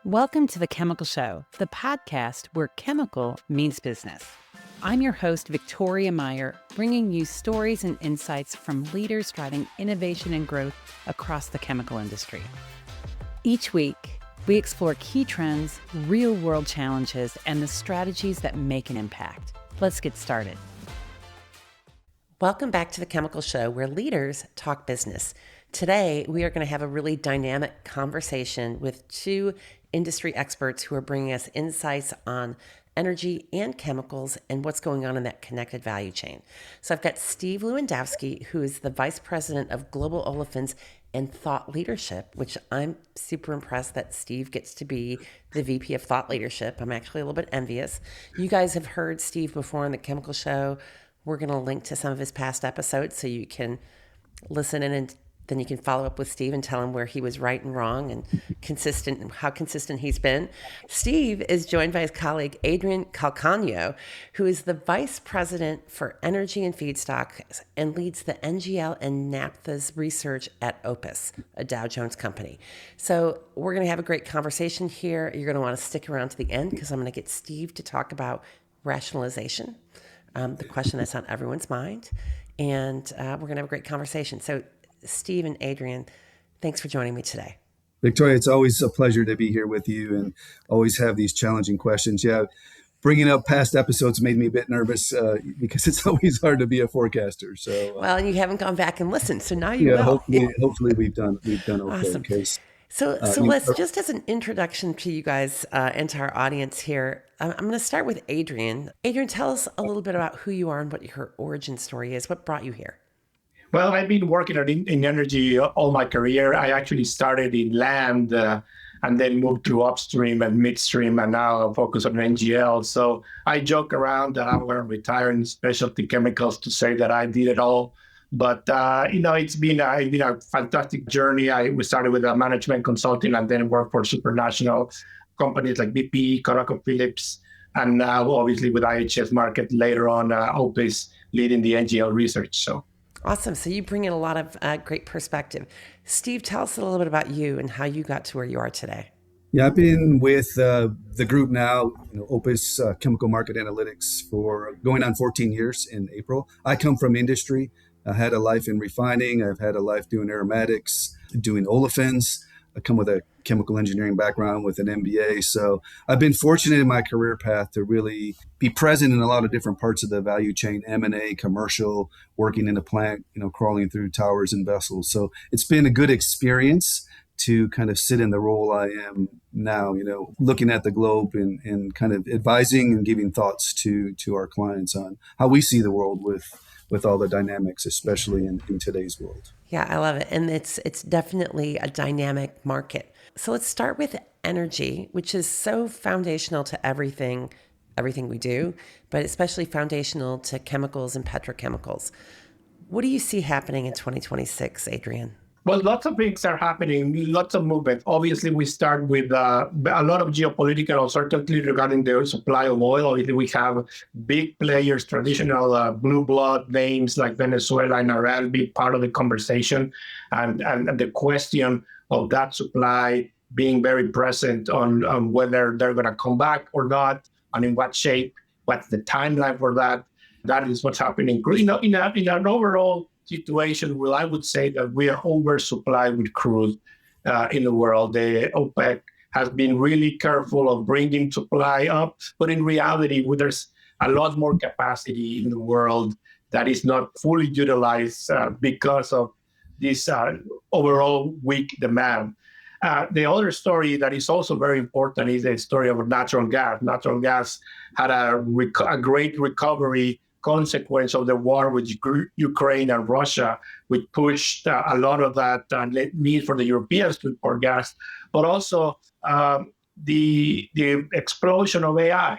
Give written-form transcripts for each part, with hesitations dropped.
Welcome to The Chemical Show, the podcast where chemical means business. I'm your host, Victoria Meyer, bringing you stories and insights from leaders driving innovation and growth across the chemical industry. Each week, we explore key trends, real-world challenges, and the strategies that make an impact. Let's get started. Welcome back to The Chemical Show, where leaders talk business. Today, we are going to have a really dynamic conversation with two industry experts who are bringing us insights on energy and chemicals and what's going on in that connected value chain. So I've got Steve Lewandowski, who is the Vice President of Global Olefins and Thought Leadership, which I'm super impressed that Steve gets to be the VP of Thought Leadership. I'm actually a little bit envious. You guys have heard Steve before on The Chemical Show. We're going to link to some of his past episodes so you can listen in, and then you can follow up with Steve and tell him where he was right and wrong and consistent and how consistent he's been. Steve is joined by his colleague, Adrian Calcaneo, who is the Vice President for Energy and Feedstock and leads the NGL and Naphthas research at Opus, a Dow Jones company. So we're going to have a great conversation here. You're going to want to stick around to the end because I'm going to get Steve to talk about rationalization, the question that's on everyone's mind. And we're going to have a great conversation. So Steve and Adrian, thanks for joining me today. Victoria, it's always a pleasure to be here with you and always have these challenging questions. Yeah, bringing up past episodes made me a bit nervous because it's always hard to be a forecaster. So, well, and you haven't gone back and listened, so now you will. Hopefully we've done okay. Awesome. So let's just as an introduction to you guys and to our audience here, I'm going to start with Adrian. Adrian, tell us a little bit about who you are and what your origin story is. What brought you here? Well, I've been working in energy all my career. I actually started in land and then moved to upstream and midstream, and now I focus on NGL. So I joke around that I'm going to retire in specialty chemicals to say that I did it all. But, it's been a fantastic journey. We started with a management consulting and then worked for supranational companies like BP, ConocoPhillips, and now obviously with IHS Markit later on, Opus leading the NGL research. So. Awesome. So you bring in a lot of great perspective. Steve, tell us a little bit about you and how you got to where you are today. Yeah, I've been with the group now, Opus Chemical Market Analytics, for going on 14 years in April. I come from industry. I had a life in refining. I've had a life doing aromatics, doing olefins. I come with a chemical engineering background with an MBA. So I've been fortunate in my career path to really be present in a lot of different parts of the value chain, M&A, commercial, working in a plant, crawling through towers and vessels. So it's been a good experience to kind of sit in the role I am now, looking at the globe and kind of advising and giving thoughts to our clients on how we see the world with all the dynamics, especially in today's world. Yeah, I love it. And it's definitely a dynamic market. So let's start with energy, which is so foundational to everything we do, but especially foundational to chemicals and petrochemicals. What do you see happening in 2026, Adrian? Well, lots of things are happening, lots of movement. Obviously, we start with a lot of geopolitical uncertainty regarding the supply of oil. Obviously, we have big players, traditional blue blood names like Venezuela and Iran be part of the conversation. And the question of that supply being very present on whether they're going to come back or not, and in what shape, what's the timeline for that. That is what's happening. In an overall situation, well, I would say that we are oversupplied with crude in the world. The OPEC has been really careful of bringing supply up, but in reality, there's a lot more capacity in the world that is not fully utilized because of this overall weak demand. The other story that is also very important is the story of natural gas. Natural gas had a great recovery consequence of the war with Ukraine and Russia, which pushed a lot of that need for the Europeans to import gas, but also the explosion of AI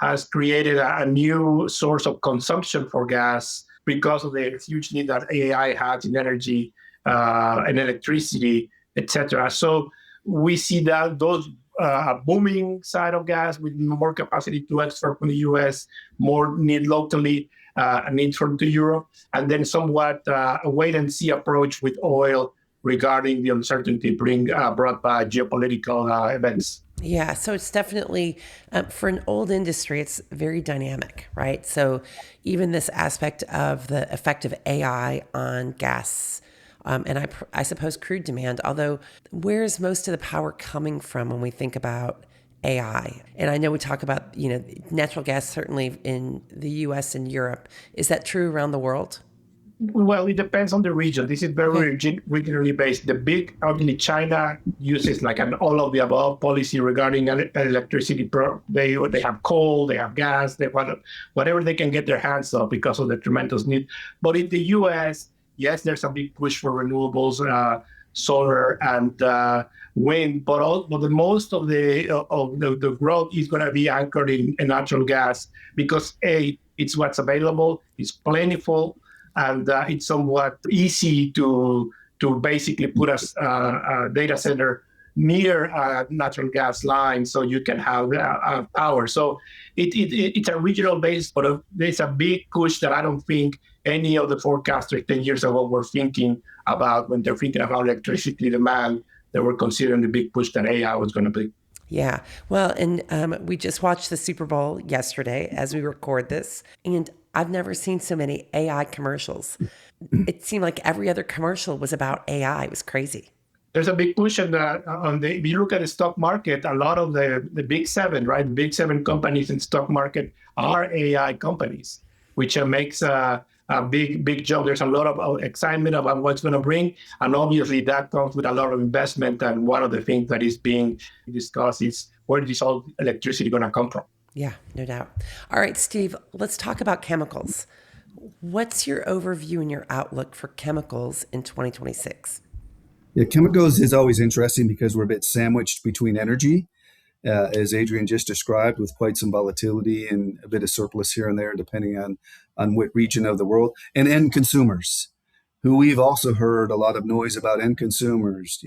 has created a new source of consumption for gas because of the huge need that AI has in energy and electricity, etc. So we see that those booming side of gas with more capacity to export from the U.S., more need locally, need from to Europe, and then somewhat a wait-and-see approach with oil regarding the uncertainty brought by geopolitical events. Yeah, so it's definitely, for an old industry, it's very dynamic, right? So even this aspect of the effect of AI on gas, and I suppose crude demand, although where's most of the power coming from when we think about AI? And I know we talk about, natural gas, certainly in the US and Europe. Is that true around the world? Well, it depends on the region. This is very regionally based. The big, obviously, China uses like an all of the above policy regarding electricity. They have coal, they have gas, they want whatever they can get their hands on because of the tremendous need. But in the U.S., yes, there's a big push for renewables, solar and wind. But the most of the growth is going to be anchored in natural gas because it's what's available, it's plentiful. And it's somewhat easy to basically put a data center near a natural gas line so you can have power. So it's a regional base, but there's a big push that I don't think any of the forecasters 10 years ago were thinking about when they're thinking about electricity demand. They were considering the big push that AI was going to be. Yeah. Well, and we just watched the Super Bowl yesterday as we record this, and I've never seen so many AI commercials. It seemed like every other commercial was about AI. It was crazy. There's a big push if you look at the stock market, a lot of the big seven, right? The big seven companies in stock market are AI companies, which makes a big jump. There's a lot of excitement about what's going to bring. And obviously that comes with a lot of investment. And one of the things that is being discussed is where is all electricity going to come from? Yeah, no doubt. All right, Steve, let's talk about chemicals. What's your overview and your outlook for chemicals in 2026? Yeah, chemicals is always interesting because we're a bit sandwiched between energy, as Adrian just described, with quite some volatility and a bit of surplus here and there, depending on what region of the world, and end consumers, who we've also heard a lot of noise about end consumers,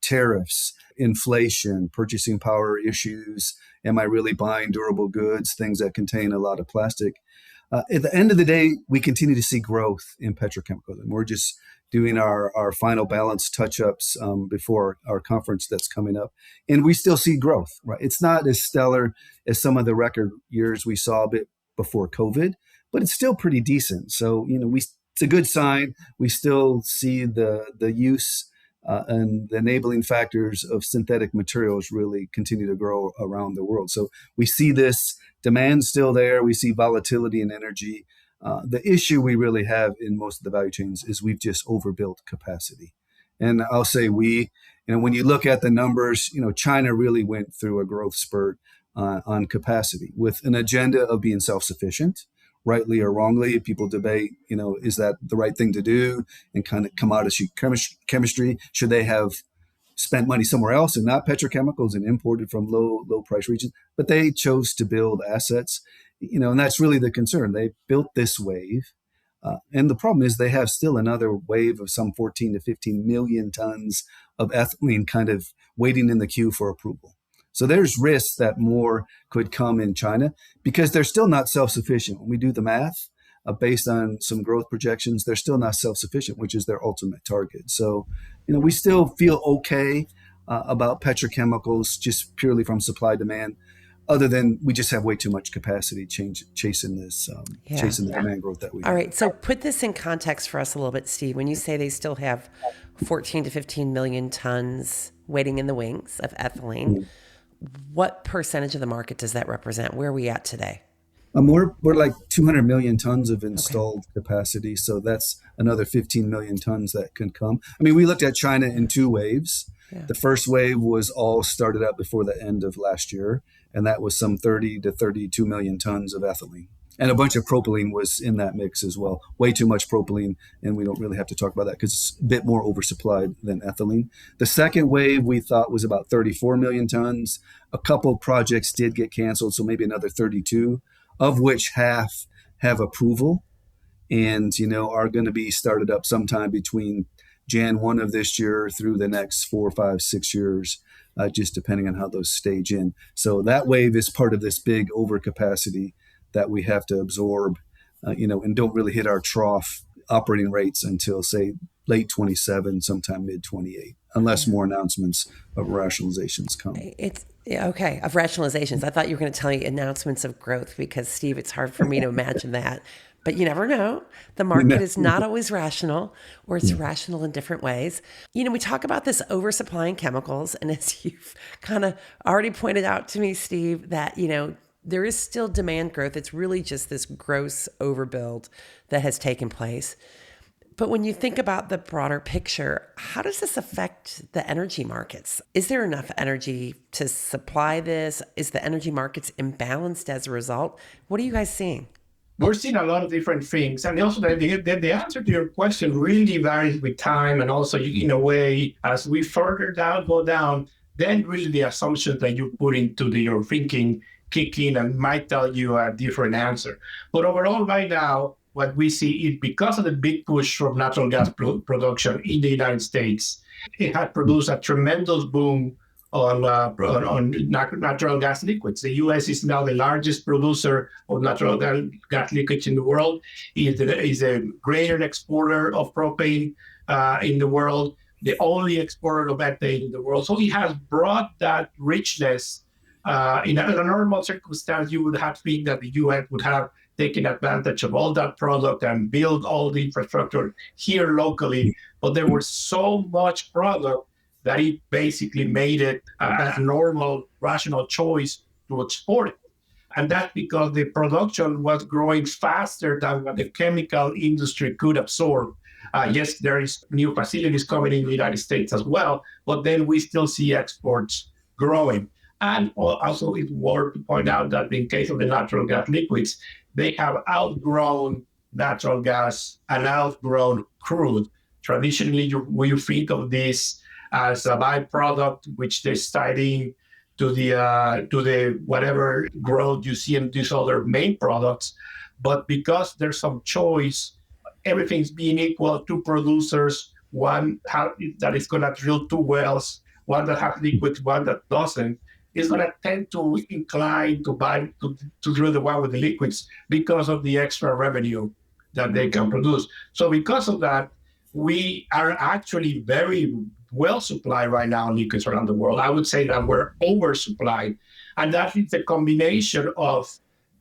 tariffs, inflation, purchasing power issues. Am I really buying durable goods, things that contain a lot of plastic? At the end of the day, we continue to see growth in petrochemicals, and we're just doing our final balance touch-ups before our conference that's coming up. And we still see growth, right? It's not as stellar as some of the record years we saw a bit before COVID, but it's still pretty decent. So, it's a good sign. We still see the use and the enabling factors of synthetic materials really continue to grow around the world. So we see this demand still there. We see volatility in energy. The issue we really have in most of the value chains is we've just overbuilt capacity. And I'll say when you look at the numbers, China really went through a growth spurt on capacity with an agenda of being self-sufficient. Rightly or wrongly, people debate, is that the right thing to do? And kind of commodity chemistry, should they have spent money somewhere else and not petrochemicals and imported from low price regions? But they chose to build assets, and that's really the concern. They built this wave. And the problem is they have still another wave of some 14 to 15 million tons of ethylene kind of waiting in the queue for approval. So there's risks that more could come in China because they're still not self-sufficient. When we do the math based on some growth projections, they're still not self-sufficient, which is their ultimate target. So, we still feel okay about petrochemicals just purely from supply demand, other than we just have way too much capacity chasing the demand growth that we have. All right. So put this in context for us a little bit, Steve. When you say they still have 14 to 15 million tons waiting in the wings of ethylene, what percentage of the market does that represent? Where are we at today? We're like 200 million tons of installed capacity. So that's another 15 million tons that can come. I mean, we looked at China in two waves. Yeah. The first wave was all started up before the end of last year. And that was some 30 to 32 million tons of ethylene. And a bunch of propylene was in that mix as well. Way too much propylene, and we don't really have to talk about that because it's a bit more oversupplied than ethylene. The second wave we thought was about 34 million tons. A couple projects did get canceled, so maybe another 32, of which half have approval and, are going to be started up sometime between Jan 1 of this year through the next 4, 5, 6 years, just depending on how those stage in. So that wave is part of this big overcapacity that we have to absorb, and don't really hit our trough operating rates until, say, late 27, sometime mid 28, unless more announcements of rationalizations come. It's okay, of rationalizations. I thought you were going to tell me announcements of growth because, Steve, it's hard for me to imagine that. But you never know. The market is not always rational, or it's rational in different ways. We talk about this oversupplying chemicals. And as you've kind of already pointed out to me, Steve, that, there is still demand growth. It's really just this gross overbuild that has taken place. But when you think about the broader picture, how does this affect the energy markets? Is there enough energy to supply this? Is the energy markets imbalanced as a result? What are you guys seeing? We're seeing a lot of different things. And also the answer to your question really varies with time. And also, in a way, as we go down, then really the assumptions that you put into your thinking kick in and might tell you a different answer. But overall, right now, what we see is because of the big push from natural gas production in the United States, it had produced a tremendous boom on natural gas liquids. The U.S. is now the largest producer of natural gas liquids in the world. It is a greater exporter of propane in the world, the only exporter of ethane in the world. So it has brought that richness. In a normal circumstance, you would have think that the U.S. would have taken advantage of all that product and build all the infrastructure here locally. But there was so much product that it basically made it a normal, rational choice to export it. And that's because the production was growing faster than what the chemical industry could absorb. Yes, there is new facilities coming in the United States as well, but then we still see exports growing. And also it's worth to point out that in case of the natural gas liquids, they have outgrown natural gas and outgrown crude. Traditionally, we think of this as a byproduct, which they're studying to the whatever growth you see in these other main products. But because there's some choice, everything's being equal, two producers, one that is going to drill two wells, one that has liquids, one that doesn't, is going to tend to incline to drill the one with the liquids because of the extra revenue that they can produce. So because of that, we are actually very well supplied right now in liquids around the world. I would say that we're oversupplied. And that is a combination of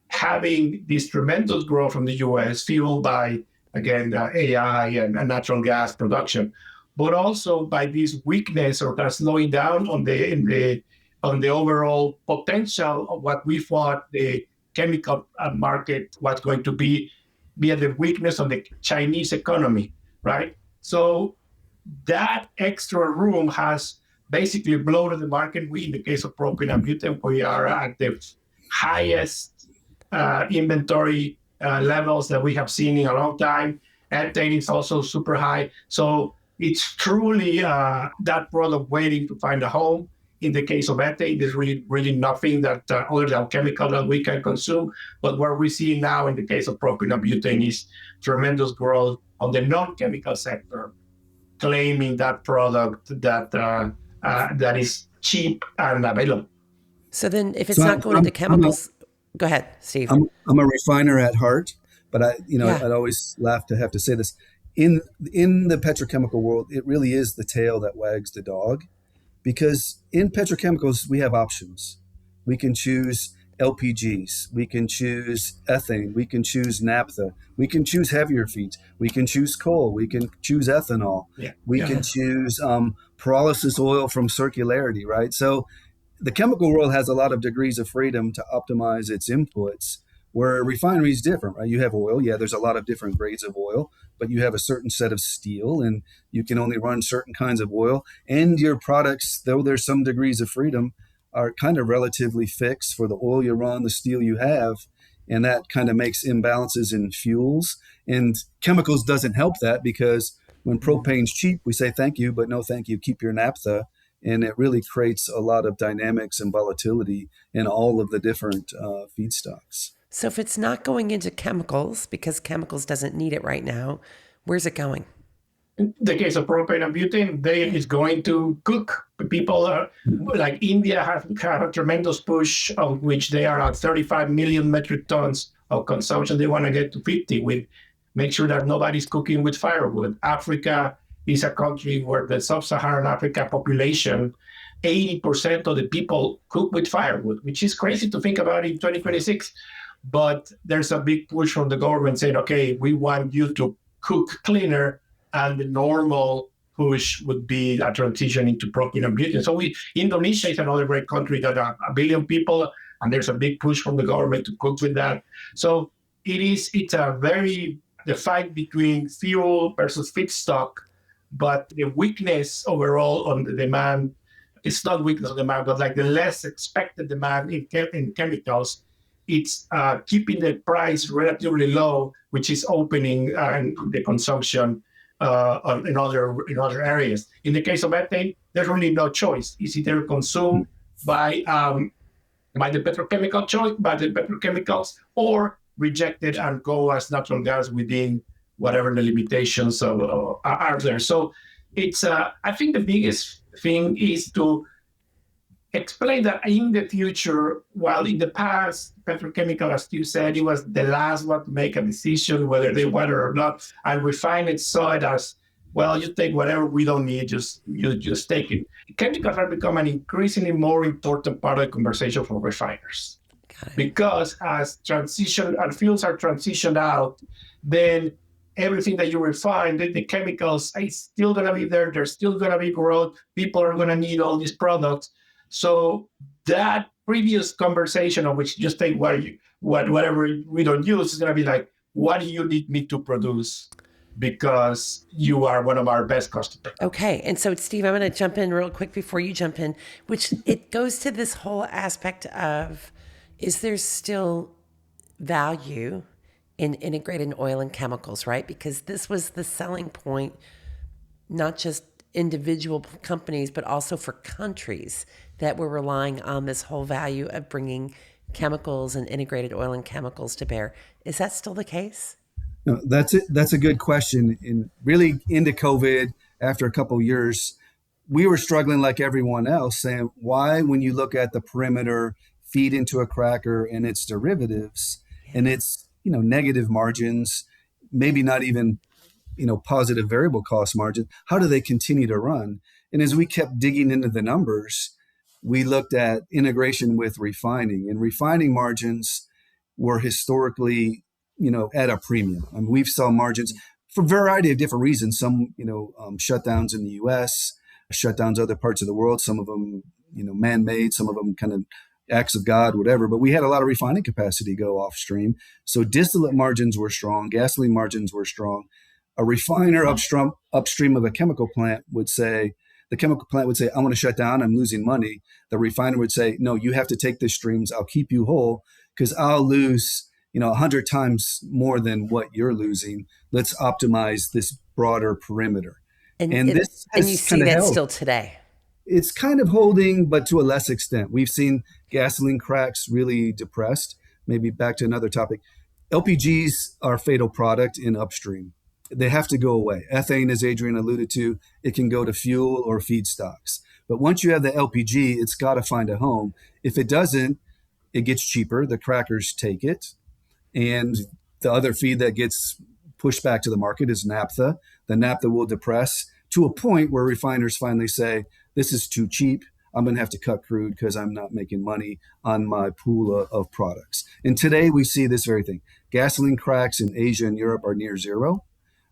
having this tremendous growth from the US fueled by, again, AI and natural gas production, but also by this weakness or that slowing down on the overall potential of what we thought the chemical market was going to be via the weakness of the Chinese economy, right? So that extra room has basically bloated the market. In the case of propane and butane, we are at the highest inventory levels that we have seen in a long time. Ethane is also super high. So it's truly that product waiting to find a home. In the case of ethane, there's really nothing that other than chemical that we can consume. But what we see now in the case of propane and butane is tremendous growth on the non-chemical sector, claiming that product that is cheap and available. So then if it's not going into chemicals, go ahead, Steve. I'm a refiner at heart, but I'd always laugh to have to say this. In the petrochemical world, it really is the tail that wags the dog, because in petrochemicals, we have options. We can choose LPGs, we can choose ethane, we can choose naphtha, we can choose heavier feeds, we can choose coal, we can choose ethanol, we can choose pyrolysis oil from circularity, right? So the chemical world has a lot of degrees of freedom to optimize its inputs, where a refinery is different, right? You have oil, there's a lot of different grades of oil, but you have a certain set of steel and you can only run certain kinds of oil, and your products, though there's some degrees of freedom, are kind of relatively fixed for the oil you run, the steel you have, and that kind of makes imbalances in fuels. And chemicals doesn't help that, because when propane's cheap, we say thank you, but no thank you, keep your naphtha. And it really creates a lot of dynamics and volatility in all of the different feedstocks. So if it's not going into chemicals, because chemicals doesn't need it right now, where's it going? In the case of propane and butane, is going to cook. People are like India have a tremendous push, of which they are at 35 million metric tons of consumption. They want to get to 50 with make sure that nobody's cooking with firewood. Africa is a country where the sub-Saharan Africa population, 80% of the people cook with firewood, which is crazy to think about in 2026. But there's a big push from the government saying, okay, we want you to cook cleaner, and the normal push would be a transition into propane and butane. So Indonesia is another great country that are 1 billion people, and there's a big push from the government to cook with that. So it's a very, the fight between fuel versus feedstock, but the weakness overall on the demand, it's not weakness of demand, but like the less expected demand in chemicals, it's keeping the price relatively low, which is opening the consumption in other areas. In the case of ethane, there's really no choice. It's either consumed by the petrochemicals, or rejected and go as natural gas within whatever the limitations are there. So it's I think the biggest thing is to explain that in the future, while in the past, petrochemical, as you said, it was the last one to make a decision whether they want it or not, and Refined saw it as, well, you take whatever we don't need, you just take it. Chemicals have become an increasingly more important part of the conversation for refiners. Because as transition and fuels are transitioned out, then everything that you refine, the chemicals, it's still going to be there. There's still going to be growth. People are going to need all these products. So that previous conversation of which just take whatever we don't use is going to be like, what do you need me to produce? Because you are one of our best customers. Okay. And so, Steve, I'm going to jump in real quick before you jump in, which it goes to this whole aspect of, is there still value in integrated oil and chemicals, right? Because this was the selling point, not just individual companies, but also for countries that were relying on this whole value of bringing chemicals and integrated oil and chemicals to bear. Is that still the case? No, that's it. That's a good question. And really into COVID, after a couple of years, we were struggling like everyone else, saying, why, when you look at the perimeter feed into a cracker and its derivatives and its, negative margins, maybe not even, positive variable cost margin, how do they continue to run? And as we kept digging into the numbers, we looked at integration with refining, and refining margins were historically, at a premium. I mean, we've saw margins for a variety of different reasons. Some, shutdowns in the U.S., shutdowns other parts of the world. Some of them, man-made. Some of them kind of acts of God, whatever. But we had a lot of refining capacity go off stream. So distillate margins were strong. Gasoline margins were strong. A refiner upstream of a chemical plant would say, the chemical plant would say, I want to shut down. I'm losing money. The refiner would say, no, you have to take the streams. I'll keep you whole because I'll lose 100 times more than what you're losing. Let's optimize this broader perimeter. And you see that still today. It's kind of holding, but to a less extent. We've seen gasoline cracks really depressed. Maybe back to another topic. LPGs are a fatal product in upstream. They have to go away. Ethane, as Adrian alluded to, it can go to fuel or feedstocks. But once you have the LPG, it's got to find a home. If it doesn't, it gets cheaper. The crackers take it. And the other feed that gets pushed back to the market is naphtha. The naphtha will depress to a point where refiners finally say, this is too cheap. I'm going to have to cut crude because I'm not making money on my pool of products. And today we see this very thing. Gasoline cracks in Asia and Europe are near zero.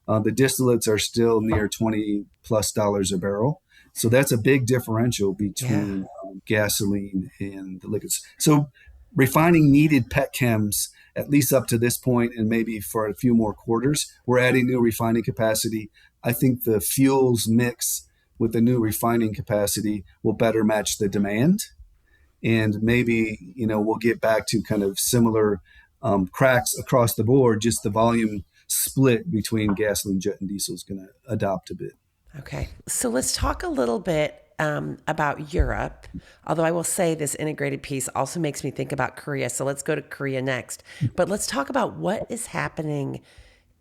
The distillates are still near $20+ a barrel. So that's a big differential between gasoline and the liquids. So refining needed petchems at least up to this point, and maybe for a few more quarters. We're adding new refining capacity. I think the fuels mix with the new refining capacity will better match the demand. And maybe, we'll get back to kind of similar cracks across the board. Just the volume split between gasoline, jet, and diesel is going to adopt a bit. Okay. So let's talk a little bit about Europe, although I will say this integrated piece also makes me think about Korea. So let's go to Korea next. But let's talk about what is happening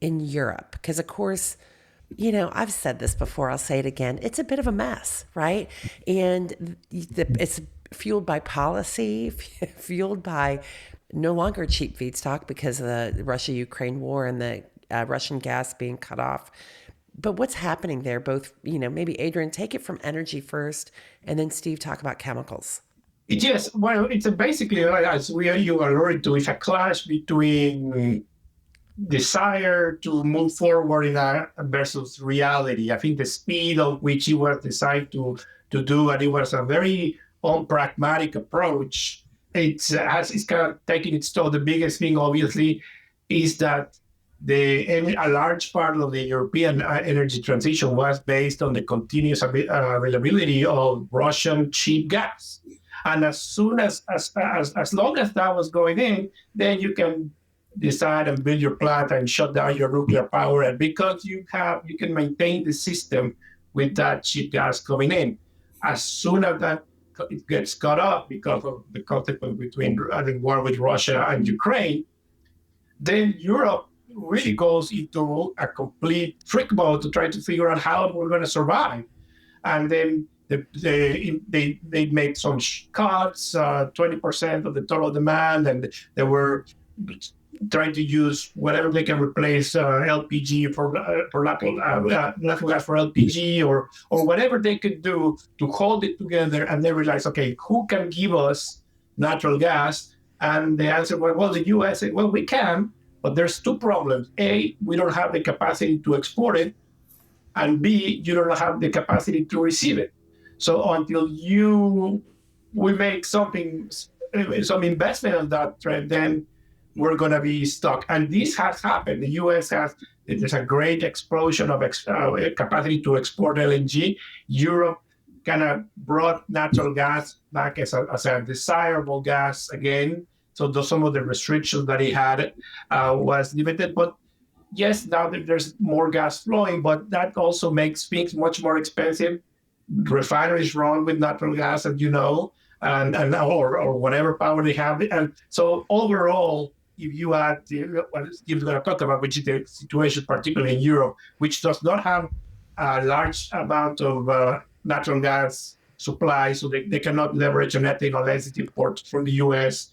in Europe. Because, of course, I've said this before, I'll say it again. It's a bit of a mess, right? And it's fueled by policy, fueled by no longer cheap feedstock because of the Russia-Ukraine war and the Russian gas being cut off. But what's happening there? Both, maybe Adrian, take it from energy first, and then Steve, talk about chemicals. Yes, well, it's basically, as you alluded to, it's a clash between desire to move forward in versus reality. I think the speed of which it was designed to do, and it was a very unpragmatic approach. It's kind of taking its toll. The biggest thing, obviously, is that a large part of the European energy transition was based on the continuous availability of Russian cheap gas. And as soon as long as that was going in, then you can decide and build your plant and shut down your nuclear power. And because you can maintain the system with that cheap gas coming in. As soon as that it gets cut off because of the consequence between the war with Russia and Ukraine, then Europe really goes into a complete trick mode to try to figure out how we're going to survive. And then they made some cuts, 20% of the total demand, and they were trying to use whatever they can replace LPG for natural gas for LPG or whatever they could do to hold it together. And they realized, okay, who can give us natural gas? And the answer was, well, the U.S. said, well, we can, but there's two problems. A, we don't have the capacity to export it. And B, you don't have the capacity to receive it. So until we make some investment on that trend, then we're going to be stuck. And this has happened. The U.S. there's a great explosion of capacity to export LNG. Europe kind of brought natural gas back as a desirable gas again. So some of the restrictions that it had was limited. But yes, now that there's more gas flowing, but that also makes things much more expensive. Refineries run with natural gas, as you know, or whatever power they have. And so overall, if you add what Steve's going to talk about, which is the situation particularly in Europe, which does not have a large amount of natural gas supply, so they cannot leverage on ethane unless it's imported from the U.S.,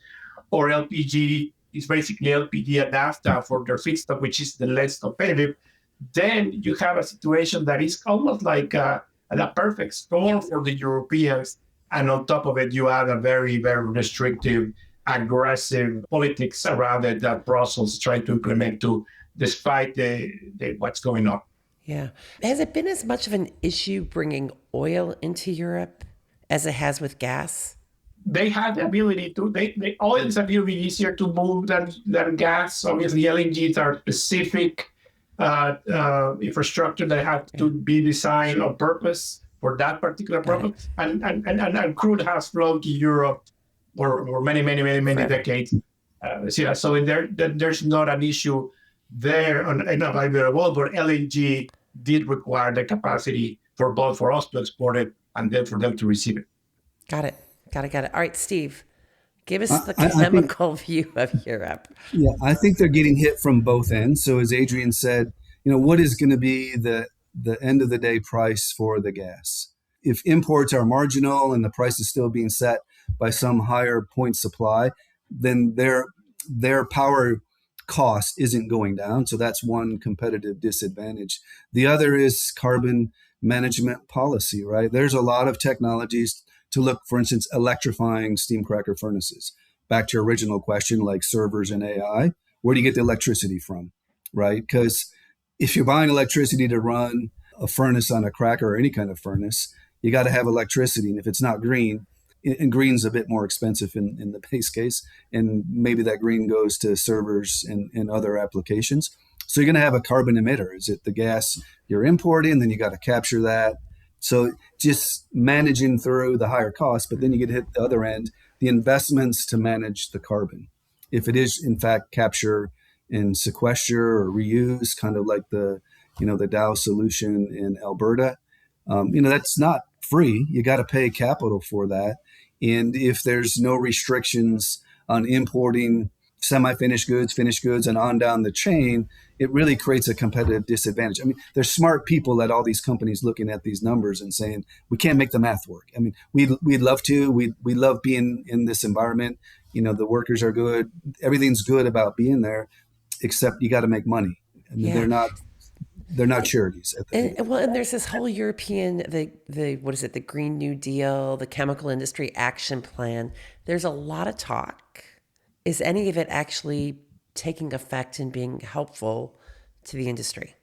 or LPG is basically LPG and naphtha for their feedstock, which is the less competitive, then you have a situation that is almost like a perfect storm for the Europeans. And on top of it, you have a very, very restrictive, aggressive politics around it that Brussels is trying to implement despite what's going on. Yeah. Has it been as much of an issue bringing oil into Europe as it has with gas? They had the ability to, oil is a little bit easier to move than gas. Obviously, LNGs are specific infrastructure that have to be designed on purpose for that particular purpose. And crude has flowed to Europe for many decades. So there's not an issue there in available, but LNG did require the capacity for us to export it and then for them to receive it. Got it. All right, Steve, give us the chemical view of Europe. Yeah, I think they're getting hit from both ends. So as Adrian said, what is going to be the end of the day price for the gas? If imports are marginal and the price is still being set by some higher point supply, then their power cost isn't going down. So that's one competitive disadvantage. The other is carbon management policy, right? There's a lot of technologies to look, for instance, electrifying steam cracker furnaces. Back to your original question, like servers and AI, where do you get the electricity from, right? Because if you're buying electricity to run a furnace on a cracker or any kind of furnace, you got to have electricity. And if it's not green, and green's a bit more expensive in the base case, and maybe that green goes to servers and other applications. So you're going to have a carbon emitter. Is it the gas you're importing? Then you got to capture that. So just managing through the higher cost, but then you get hit the other end, the investments to manage the carbon. If it is in fact capture and sequester or reuse, kind of like the Dow solution in Alberta, that's not free. You got to pay capital for that. And if there's no restrictions on importing semi-finished goods, finished goods, and on down the chain, it really creates a competitive disadvantage. I mean, there's smart people at all these companies looking at these numbers and saying, we can't make the math work. I mean, we'd love to. We love being in this environment. The workers are good. Everything's good about being there, except you got to make money. I mean, they're not. they're not charities at the end of the day. And there's this whole European, the what is it, the Green New Deal, the Chemical Industry Action Plan. There's a lot of talk. Is any of it actually taking effect and being helpful to the industry?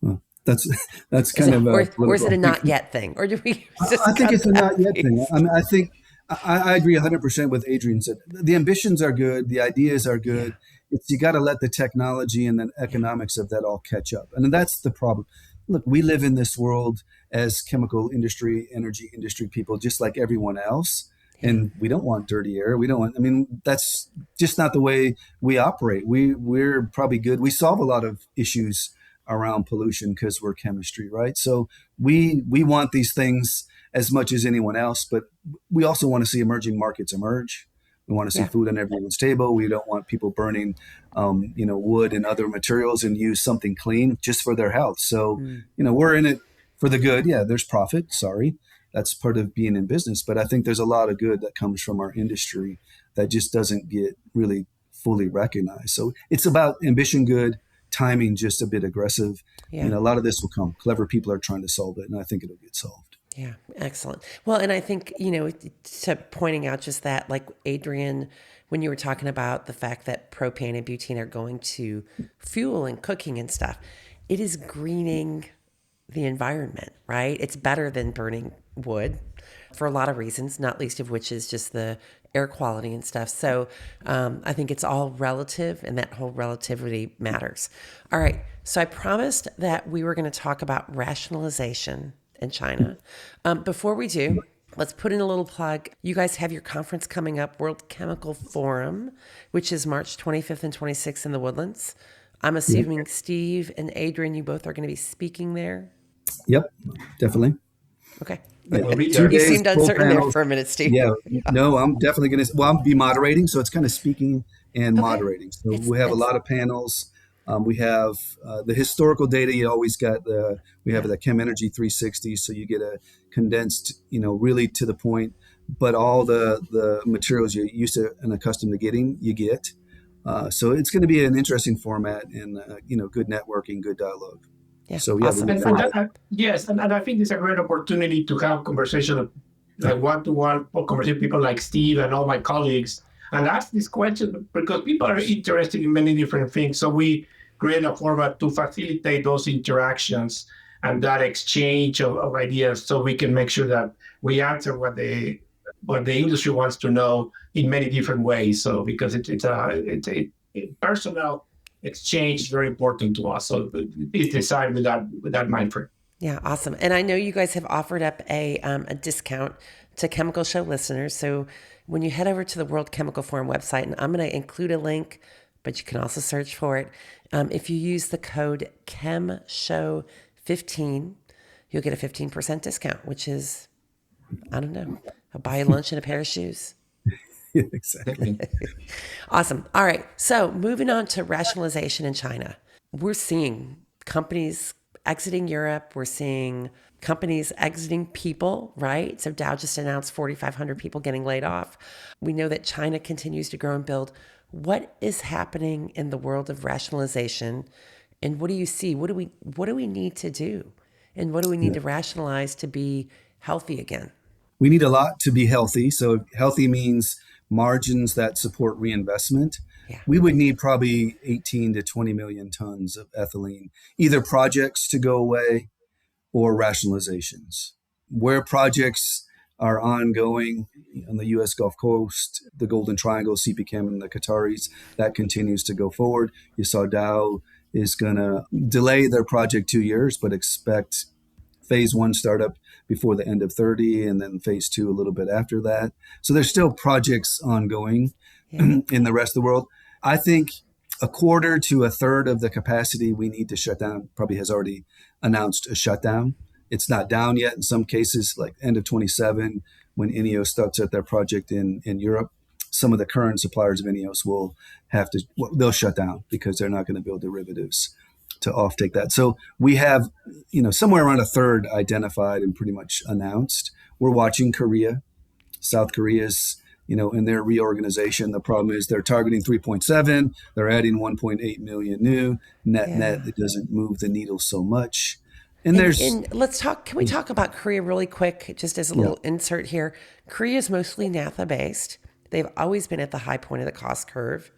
Well, that's kind of a or is it a political. not yet thing? Or do we just I think cut it's a not that yet thing. piece? I mean, I think I agree 100% with Adrian said. The ambitions are good, the ideas are good. It's you got to let the technology and the economics of that all catch up, and that's the problem. Look, we live in this world as chemical industry, energy industry people, just like everyone else. And we don't want dirty air. We don't want, I mean, that's just not the way we operate. We're probably good. We solve a lot of issues around pollution because we're chemistry, right? So we want these things as much as anyone else, but we also want to see emerging markets emerge. We want to see Yeah. food on everyone's table. We don't want people burning, wood and other materials and use something clean just for their health. So, we're in it for the good. Yeah, there's profit. Sorry, that's part of being in business. But I think there's a lot of good that comes from our industry that just doesn't get really fully recognized. So it's about ambition, good, timing, just a bit aggressive. Yeah. A lot of this will come. Clever people are trying to solve it, and I think it'll get solved. Yeah, excellent. Well, and I think, to pointing out just that, like Adrian, when you were talking about the fact that propane and butane are going to fuel and cooking and stuff, it is greening the environment, right? It's better than burning wood for a lot of reasons, not least of which is just the air quality and stuff. So I think it's all relative, and that whole relativity matters. All right. So I promised that we were going to talk about rationalization in China. Before we do, let's put in a little plug. You guys have your conference coming up, World Chemical Forum, which is March 25th and 26th in the Woodlands. I'm assuming Steve and Adrian, you both are going to be speaking there. Yep, definitely. Okay. We'll be Two there. You days, seemed full uncertain there panels. for a minute, Steve. Yeah, no, I'm definitely going to. Well, I'll be moderating, so it's kind of speaking and Okay. moderating. So It's- we have a it's- lot of panels. We have the historical data. You always got we have the Chem Energy 360, so you get a condensed, really to the point. But all the materials you're used to and accustomed to getting, you get. So it's going to be an interesting format and good networking, good dialogue. Yeah, So yeah, awesome. we'll be And there. yes, and I think it's a great opportunity to have conversation, like one-to-one conversation with people like Steve and all my colleagues, and ask this question because people are interested in many different things. So we create a format to facilitate those interactions and that exchange of ideas, so we can make sure that we answer what the industry wants to know in many different ways. So because it's a personal exchange is very important to us. So it's designed with that mind frame. Yeah, awesome. And I know you guys have offered up a discount to Chemical Show listeners. So when you head over to the World Chemical Forum website, and I'm going to include a link, but you can also search for it. If you use the code ChemShow15, you'll get a 15% discount, which is, I don't know, a buy a lunch and a pair of shoes. Yeah, exactly. Awesome. All right. So moving on to rationalization in China. We're seeing companies exiting Europe. We're seeing companies exiting people, right? So Dow just announced 4,500 people getting laid off. We know that China continues to grow and build. What is happening in the world of rationalization? And what do you see? What do we need to do? And what do we need to rationalize to be healthy again? We need a lot to be healthy. So healthy means margins that support reinvestment. Yeah. We would need probably 18 to 20 million tons of ethylene, either projects to go away or rationalizations. Where projects are ongoing on the U.S. Gulf Coast, the Golden Triangle, CP Chem, and the Qataris, that continues to go forward. You saw Dow is going to delay their project 2 years, but expect phase one startup before the end of 30, and then phase two a little bit after that. So there's still projects ongoing in the rest of the world. I think a quarter to a third of the capacity we need to shut down probably has already announced a shutdown. It's not down yet in some cases, like end of 27, when INEOS starts at their project in Europe. Some of the current suppliers of INEOS will have to, they'll shut down because they're not going to build derivatives to offtake that. So we have, somewhere around a third identified and pretty much announced. We're watching Korea. South Korea's, in their reorganization. The problem is they're targeting 3.7, they're adding 1.8 million new net. Yeah. It doesn't move the needle so much. And And let's talk. Can we talk about Korea really quick, just as a yeah. little insert here? Korea is mostly naphtha based. They've always been at the high point of the cost curve.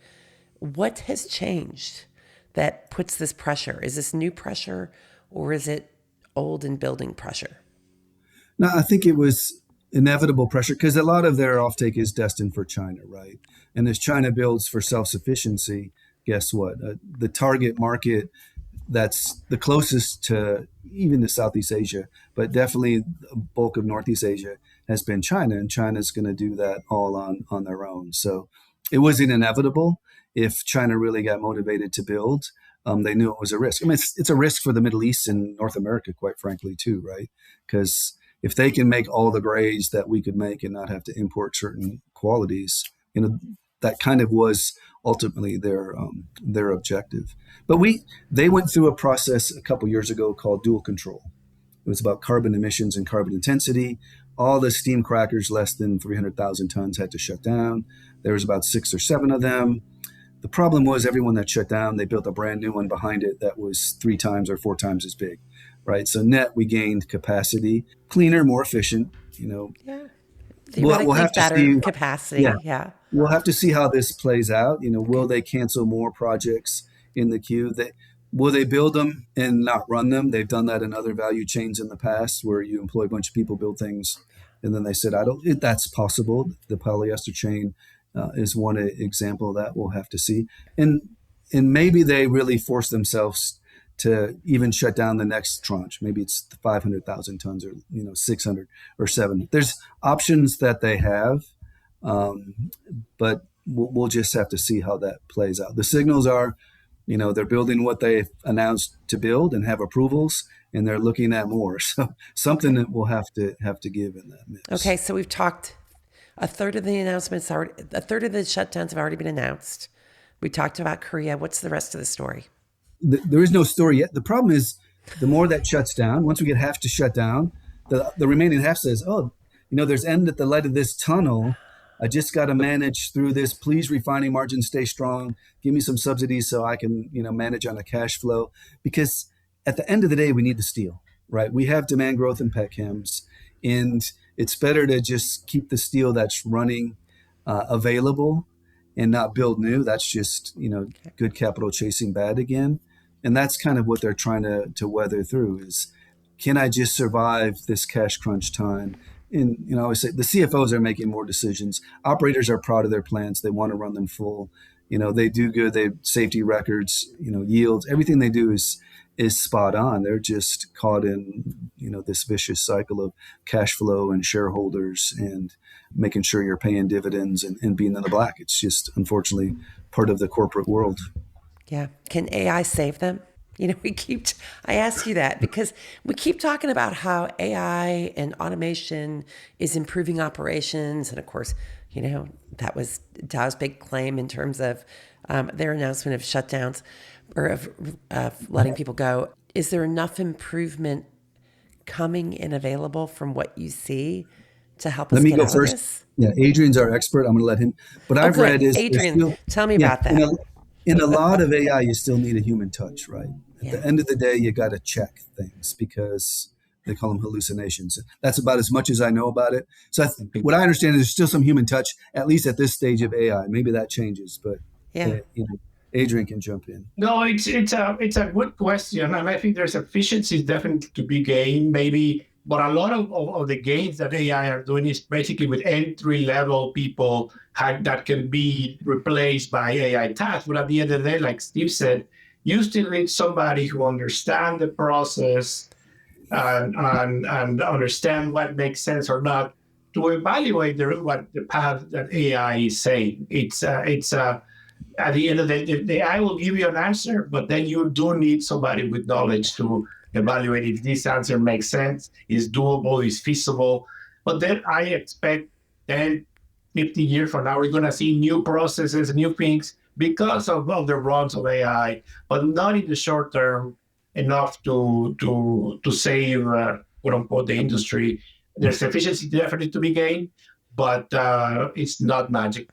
What has changed that puts this pressure? Is this new pressure, or is it old and building pressure? No, I think it was inevitable pressure because a lot of their offtake is destined for China, right? And as China builds for self-sufficiency, guess what? The target market that's the closest to even to Southeast Asia, but definitely the bulk of Northeast Asia has been China, and China's going to do that all on their own. So it wasn't inevitable. If China really got motivated to build, they knew it was a risk. I mean, it's a risk for the Middle East and North America, quite frankly, too, right? Because if they can make all the grades that we could make and not have to import certain qualities, that kind of was ultimately their objective. But they went through a process a couple years ago called dual control. It was about carbon emissions and carbon intensity. All the steam crackers less than 300,000 tons had to shut down. There was about 6 or 7 of them. The problem was everyone that shut down, they built a brand new one behind it that was 3 times or 4 times as big, right? So net, we gained capacity, cleaner, more efficient. Yeah. We'll have to Better see. capacity. Yeah. We'll have to see how this plays out. Will they cancel more projects in the queue? Will they build them and not run them? They've done that in other value chains in the past where you employ a bunch of people, build things, and then they said, that's possible. The polyester chain is one example of that. We'll have to see. And maybe they really force themselves to even shut down the next tranche. Maybe it's 500,000 tons or 600 or 700. There's options that they have, but we'll just have to see how that plays out. The signals are, they're building what they announced to build and have approvals, and they're looking at more. So something that we'll have to give in that mix. Okay, so we've talked. A third of the shutdowns have already been announced. We talked about Korea. What's the rest of the story? There is no story yet. The problem is the more that shuts down, once we get half to shut down, the remaining half says, there's end at the light of this tunnel. I just got to manage through this. Please, refining margins stay strong. Give me some subsidies so I can, manage on a cash flow. Because at the end of the day, we need the steel, right? We have demand growth in petchems, and it's better to just keep the steel that's running available and not build new. That's just, good capital chasing bad again. And that's kind of what they're trying to weather through is, can I just survive this cash crunch time? And, I always say the CFOs are making more decisions. Operators are proud of their plants. They want to run them full. They do good. They have safety records, yields. Everything they do is spot on. They're just caught in, this vicious cycle of cash flow and shareholders and making sure you're paying dividends and being in the black. It's just, unfortunately, part of the corporate world. Yeah. Can AI save them? I ask you that because we keep talking about how AI and automation is improving operations. And of course, that was Dow's big claim in terms of their announcement of shutdowns or of letting people go. Is there enough improvement coming and available from what you see to help us Let me get go out first. of this? Yeah, Adrian's our expert. I'm going to let him. What I've read is Adrian, tell me about that. In a lot of AI, you still need a human touch, right? At the end of the day, you got to check things because they call them hallucinations. That's about as much as I know about it. So what I understand is there's still some human touch, at least at this stage of AI. Maybe that changes, but Adrian can jump in. No, it's a good question, and I think there's efficiencies definitely to be gained, maybe. But a lot of the gains that AI are doing is basically with entry-level people that can be replaced by AI tasks. But at the end of the day, like Steve said, you still need somebody who understands the process and understand what makes sense or not to evaluate the path that AI is saying. It's at the end of the AI will give you an answer, but then you do need somebody with knowledge to evaluate if this answer makes sense, is doable, is feasible. But then I expect 10, 50 years from now, we're going to see new processes, new things because of the runs of AI, but not in the short term enough to save, quote unquote, the industry. There's efficiency definitely to be gained, but it's not magic.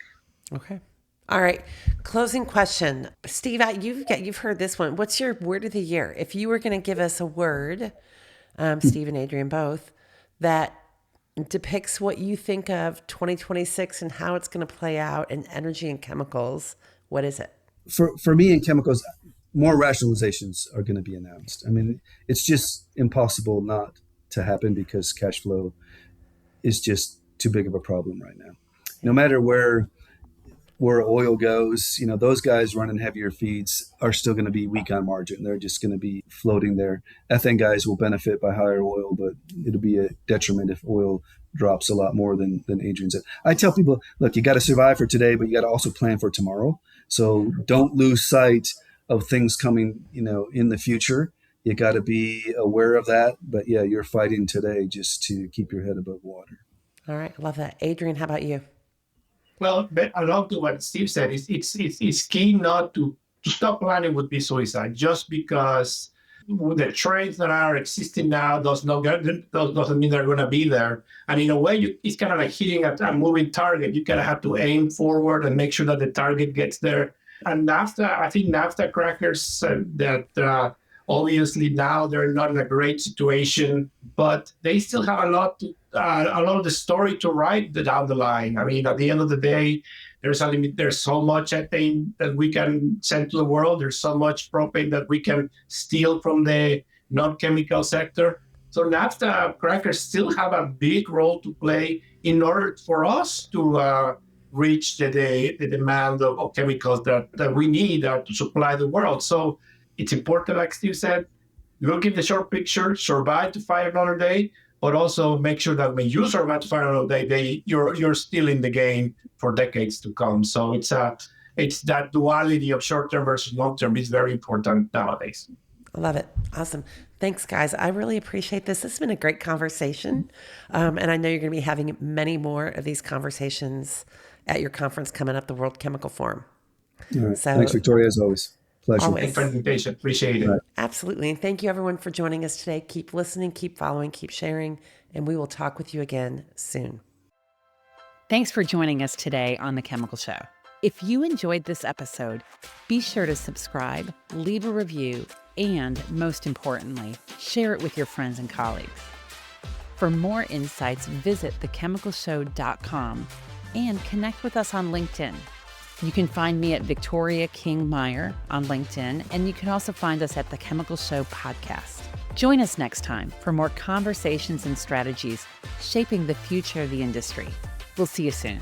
Okay. All right. Closing question. Steve, you've heard this one. What's your word of the year? If you were going to give us a word, Steve and Adrian both, that depicts what you think of 2026 and how it's going to play out in energy and chemicals, what is it? For me in chemicals, more rationalizations are going to be announced. I mean, it's just impossible not to happen because cash flow is just too big of a problem right now. No matter where oil goes, those guys running heavier feeds are still going to be weak on margin. They're just going to be floating there. Ethane guys will benefit by higher oil, but it'll be a detriment if oil drops a lot more than Adrian said. I tell people, look, you got to survive for today, but you got to also plan for tomorrow. So don't lose sight of things coming, in the future. You got to be aware of that. But yeah, you're fighting today just to keep your head above water. All right. I love that. Adrian, how about you? Well, along to what Steve said, it's key not to stop planning would be suicide. Just because the trades that are existing now doesn't mean they're going to be there. And in a way, it's kind of like hitting a moving target. You kind of have to aim forward and make sure that the target gets there. And I think naphtha crackers that obviously now they're not in a great situation, but they still have a lot of the story to write down the line. I mean, at the end of the day, there's so much ethane that we can send to the world. There's so much propane that we can steal from the non-chemical sector. So naphtha crackers still have a big role to play in order for us to reach the demand of chemicals that we need to supply the world. So it's important, like Steve said, look at the short picture, survive to fight another day, but also make sure that when you survive to fight another day, you're still in the game for decades to come. So it's that duality of short-term versus long-term is very important nowadays. I love it. Awesome. Thanks, guys. I really appreciate this. This has been a great conversation. And I know you're going to be having many more of these conversations at your conference coming up, the World Chemical Forum. All right. So, thanks, Victoria, as always. Pleasure. Thanks for the invitation. Appreciate it. Right. Absolutely. And thank you, everyone, for joining us today. Keep listening, keep following, keep sharing, and we will talk with you again soon. Thanks for joining us today on The Chemical Show. If you enjoyed this episode, be sure to subscribe, leave a review, and most importantly, share it with your friends and colleagues. For more insights, visit thechemicalshow.com and connect with us on LinkedIn. You can find me at Victoria King Meyer on LinkedIn, and you can also find us at The Chemical Show Podcast. Join us next time for more conversations and strategies shaping the future of the industry. We'll see you soon.